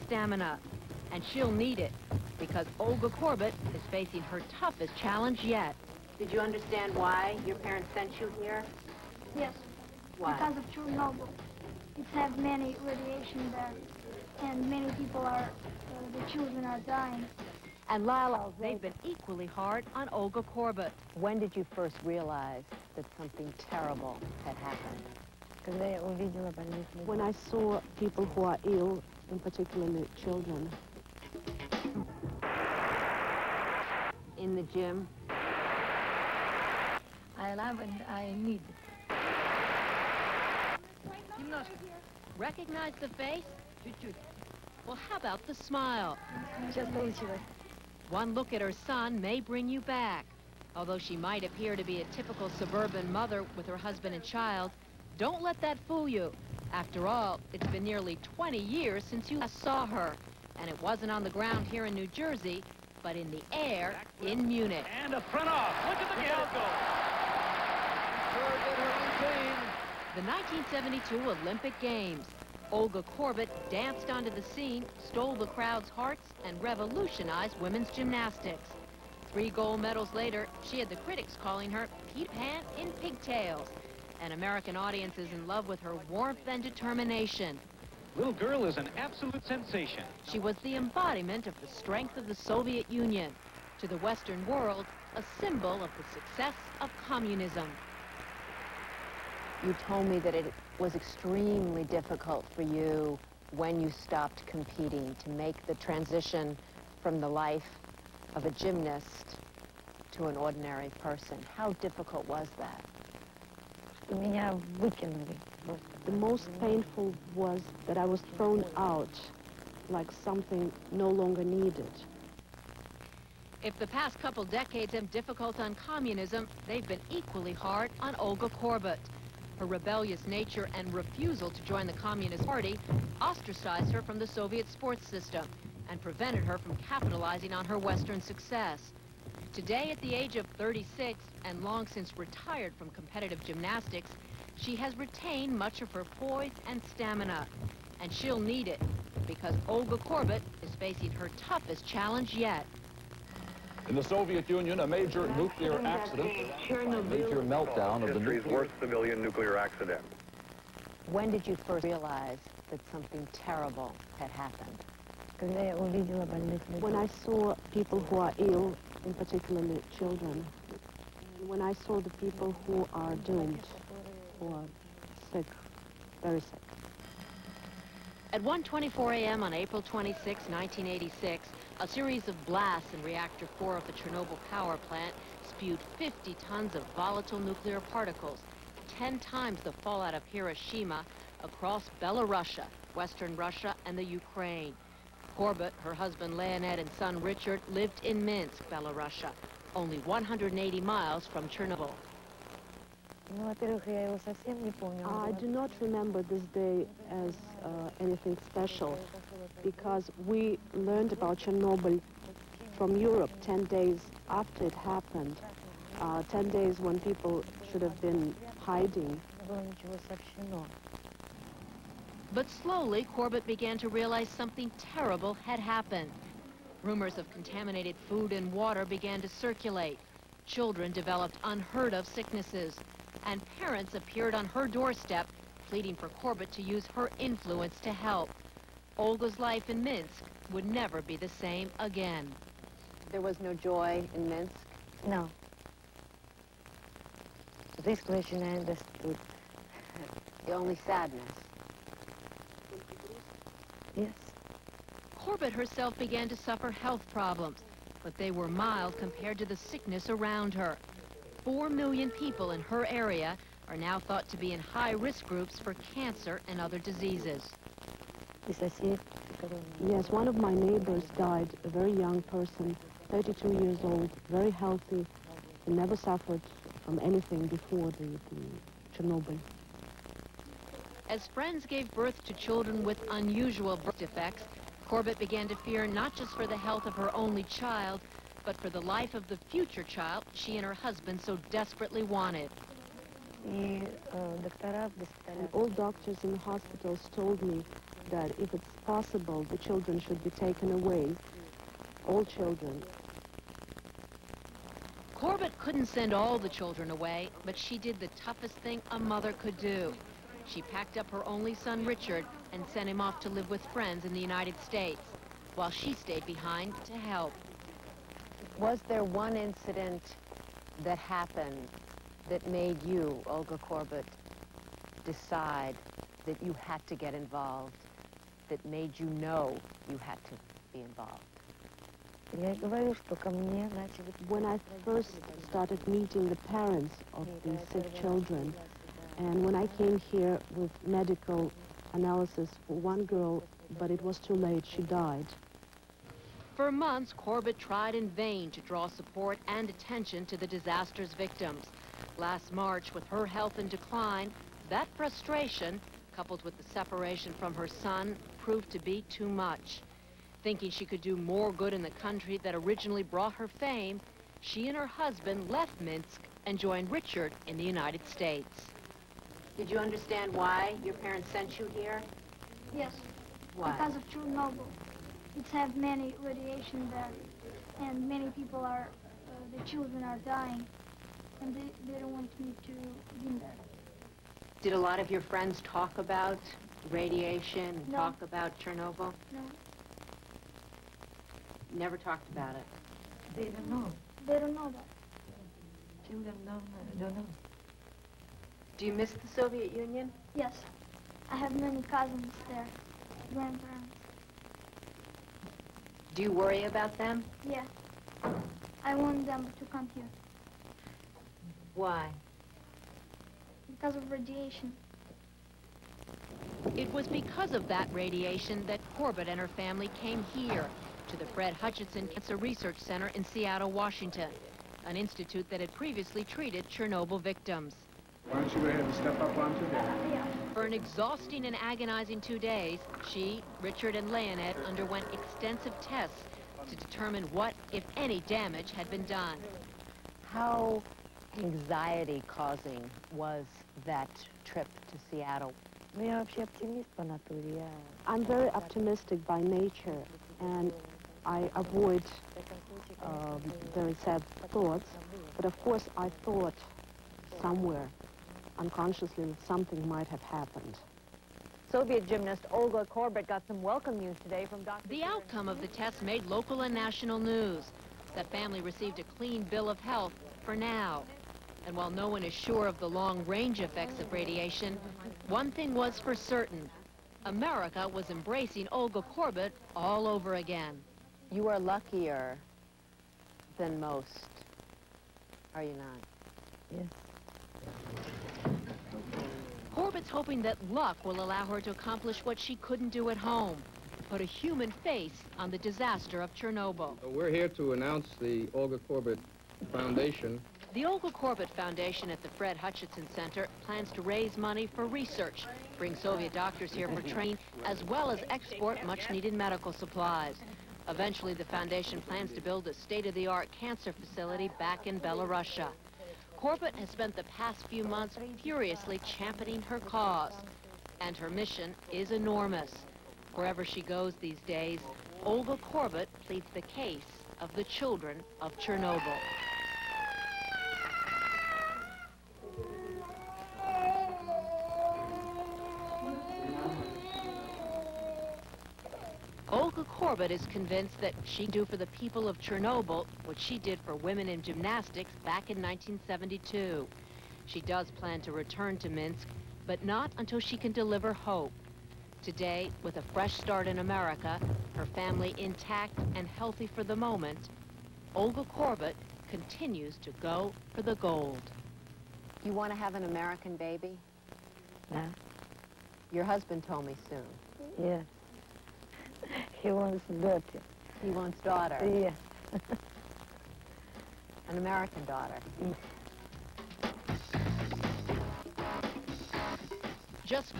stamina. And she'll need it, because Olga Korbut is facing her toughest challenge yet. Did you understand why your parents sent you here? Yes. Why? Because of Chernobyl. It's have many radiation there, and many people are, the children are dying. And Lila, they've been equally hard on Olga Korbut. When did you first realize that something terrible had happened? When I saw people who are ill, and particularly children. In the gym. I love and I need it. Recognize the face? Well, how about the smile? One look at her son may bring you back. Although she might appear to be a typical suburban mother with her husband and child, don't let that fool you. After all, it's been nearly 20 years since you last saw her. And it wasn't on the ground here in New Jersey, but in the air in Munich. And a front off. Look at the gal go. The 1972 Olympic Games. Olga Korbut danced onto the scene, stole the crowd's hearts, and revolutionized women's gymnastics. 3 gold medals later, she had the critics calling her Peter Pan in pigtails. And American audiences in love with her warmth and determination. Little girl is an absolute sensation. She was the embodiment of the strength of the Soviet Union. To the Western world, a symbol of the success of communism. You told me that it was extremely difficult for you when you stopped competing to make the transition from the life of a gymnast to an ordinary person. How difficult was that? The most painful was that I was thrown out like something no longer needed. If the past couple decades have been difficult on communism, they've been equally hard on Olga Korbut. Her rebellious nature and refusal to join the Communist Party ostracized her from the Soviet sports system and prevented her from capitalizing on her Western success. Today, at the age of 36 and long since retired from competitive gymnastics, she has retained much of her poise and stamina. And she'll need it, because Olga Korbut is facing her toughest challenge yet. In the Soviet Union, a major nuclear accident, a major meltdown of the history's worst civilian nuclear accident. When did you first realize that something terrible had happened? When I saw people who are ill, and particularly children. And when I saw the people who are doomed, who are sick, very sick. At 1:24 a.m. on April 26, 1986, a series of blasts in Reactor 4 of the Chernobyl power plant spewed 50 tons of volatile nuclear particles, 10 times the fallout of Hiroshima, across Belarusia, Western Russia, and the Ukraine. Korbut, her husband Leonid, and son Richard lived in Minsk, Belarusia, only 180 miles from Chernobyl. I do not remember this day as anything special, because we learned about Chernobyl from Europe 10 days after it happened, 10 days when people should have been hiding. But slowly, Korbut began to realize something terrible had happened. Rumors of contaminated food and water began to circulate. Children developed unheard-of sicknesses. And parents appeared on her doorstep, pleading for Korbut to use her influence to help. Olga's life in Minsk would never be the same again. There was no joy in Minsk? No. This question I understood. The only sadness? Yes. Korbut herself began to suffer health problems, but they were mild compared to the sickness around her. 4 million people in her area are now thought to be in high-risk groups for cancer and other diseases. Yes, one of my neighbors died, a very young person, 32 years old, very healthy, and never suffered from anything before the Chernobyl. As friends gave birth to children with unusual birth defects, Korbut began to fear not just for the health of her only child, but for the life of the future child she and her husband so desperately wanted. And all doctors in the hospitals told me that if it's possible, the children should be taken away, all children. Korbut couldn't send all the children away, but she did the toughest thing a mother could do. She packed up her only son, Richard, and sent him off to live with friends in the United States, while she stayed behind to help. Was there one incident that happened that made you, Olga Korbut, decide that you had to get involved, that made you know you had to be involved? When I first started meeting the parents of these sick children, and when I came here with medical analysis for one girl, but it was too late, she died. For months, Korbut tried in vain to draw support and attention to the disaster's victims. Last March, with her health in decline, that frustration, coupled with the separation from her son, proved to be too much. Thinking she could do more good in the country that originally brought her fame, she and her husband left Minsk and joined Richard in the United States. Did you understand why your parents sent you here? Yes. Why? Because of Chernobyl. It's have many radiation there, and many people are, the children are dying, and they don't want me to be there. Did a lot of your friends talk about radiation, No. talk about Chernobyl? No, Never talked about it. They don't know. they don't know that. Children don't know. Do you miss the Soviet Union? Yes, I have many cousins there, grandparents. Do you worry about them? Yeah, I want them to come here Why? because of radiation. It was because of that radiation that Korbut and her family came here to the Fred Hutchinson Cancer Research Center in Seattle, Washington, an institute that had previously treated Chernobyl victims. Why don't you go ahead and step up onto that? Yeah. For an exhausting and agonizing 2 days, she, Richard, and Leonette underwent extensive tests to determine what, if any, damage had been done. How anxiety-causing was that trip to Seattle? Я вообще оптимист по натуре. I'm very optimistic by nature, and I avoid very sad thoughts, but of course I thought somewhere unconsciously that something might have happened. Soviet gymnast Olga Korbut got some welcome news today from Dr. The outcome of the test made local and national news. The family received a clean bill of health for now. And while no one is sure of the long-range effects of radiation, one thing was for certain. America was embracing Olga Korbut all over again. You are luckier than most, are you not? Yes. Korbut's hoping that luck will allow her to accomplish what she couldn't do at home, put a human face on the disaster of Chernobyl. We're here to announce the Olga Korbut Foundation. The Olga Korbut Foundation at the Fred Hutchinson Center plans to raise money for research, bring Soviet doctors here for training, as well as export much-needed medical supplies. Eventually, the foundation plans to build a state-of-the-art cancer facility back in Belarusia. Korbut has spent the past few months furiously championing her cause, and her mission is enormous. Wherever she goes these days, Olga Korbut pleads the case of the children of Chernobyl. Olga Korbut is convinced that she can do for the people of Chernobyl what she did for women in gymnastics back in 1972. She does plan to return to Minsk, but not until she can deliver hope. Today, with a fresh start in America, her family intact and healthy for the moment, Olga Korbut continues to go for the gold. You want to have an American baby? Yeah. Your husband told me soon. Yeah. He wants daughter. He wants daughter. Yeah. An American daughter. Just